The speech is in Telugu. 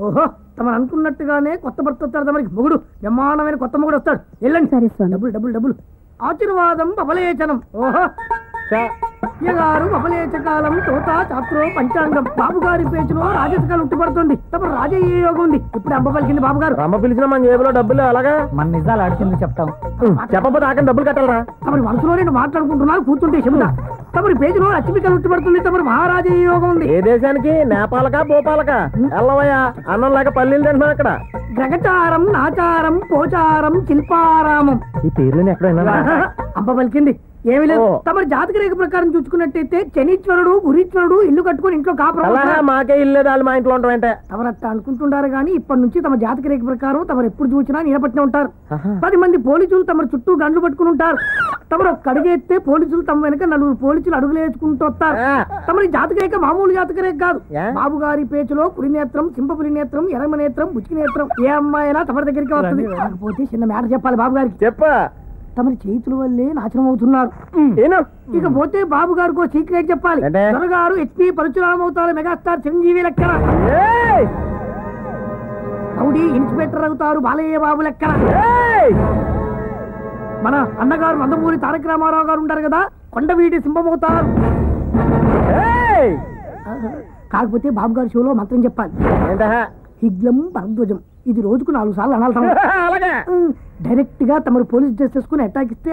ఓహో తమను అనుకున్నట్టుగానే కొత్త భర్త వస్తాడు. తమరికి మొగుడు బ్రహ్మాండమైన కొత్త మొగుడు వస్తాడు. వెళ్ళండి. సరే సార్. డబ్బులు డబ్బులు డబ్బులు. ఆశీర్వాదం బబలేచనం. ఓహో గారు బబలేచకాలం తోత చాత్రో పంచాంగం. బాబు గారి పేచులో రాజసకాలు ఉట్టిపడుతుంది. తమ రాజయ్య యోగం ఉంది. ఇప్పుడు అమ్మ పలికింది. బాబు గారు అమ్మ పిలిచిన మన జేబులో డబ్బులు అలాగా మన నిజాలు అడిచింది చెప్తాం. చెప్పబోతే ఆకని డబ్బులు కట్టాలరా. తమరి మనసులో నేను మాట్లాడుకుంటున్నారు. కూర్చుంటే చెబుతా. తమరి పేజీలో లక్ష్మికలు ఉట్టిపడుతుంది. తమరి మహారాజయ్య యోగం ఉంది. ఏ దేశానికి? నేపాలకా భోపాలకా? ఎల్లవయ్యా అన్నం లేక పల్లీలు తింటున్నాం అక్కడ. గ్రగచారం నాచారం పోచారం శిల్పారామం. ఈ పేర్లు ఎక్కడైనా అమ్మ పలికింది. ఏమి లేదు. తమ జాతక రేఖ ప్రకారం చూసుకున్నట్టయితే శనీశ్వరుడు గురీశ్వరుడు ఇల్లు కట్టుకుని ఇంట్లో కాపురం. మాకే ఇల్లు వాళ్ళు మా ఇంట్లో ఉంటామంటే తమరట్ట అనుకుంటుంటారు కానీ ఇప్పటి నుంచి తమ జాతక రేఖ ప్రకారం తమరు ఎప్పుడు చూసినా నిలబట్టిన ఉంటారు. 10 మంది పోలీసులు తమ చుట్టూ గండ్లు పట్టుకుని ఉంటారు. తమరు కడిగేస్తే పోలీసులు తమ వెనక 4 పోలీసులు అడుగులు వేసుకుంటూ వస్తారు. తమరి జాతక రేఖ మామూలు జాతక రేఖ కాదు. బాబు గారి పేచులో కుడి నేత్రం, సింపపులి నేత్రం, ఎర్రమ నేత్రం, బుచ్చికి నేత్రం. ఏ అమ్మాయినా తమరి దగ్గరికి వస్తుంది. కాకపోతే చిన్న మ్యాట చెప్పాలి బాబు గారికి. చెప్ప తమరి చేతుల వల్లే నాశనం అవుతున్నారు. ఇకపోతే బాబు గారికి సీక్రెట్ చెప్పాలి. దొరగారు HP పరశురామ అవుతారు. మెగాస్టార్ చిరంజీవి లెక్కన. రౌడీ ఇన్స్పెక్టర్ అవుతారు బాలయ్య బాబు లెక్కన. మన అన్నగారు నందమూరి తారక రామారావు గారు ఉంటారు కదా, కొండవీటి సింహం అవుతారు. కాకపోతే బాబు గారి షోలో మంత్రం చెప్పాలి. హిగ్లం భరద్వజం. ఇది రోజుకు 4 సార్లు అనాలి. డైరెక్ట్ గా తమరు పోలీస్ డ్రెస్ చేసుకుని అటాక్ ఇస్తే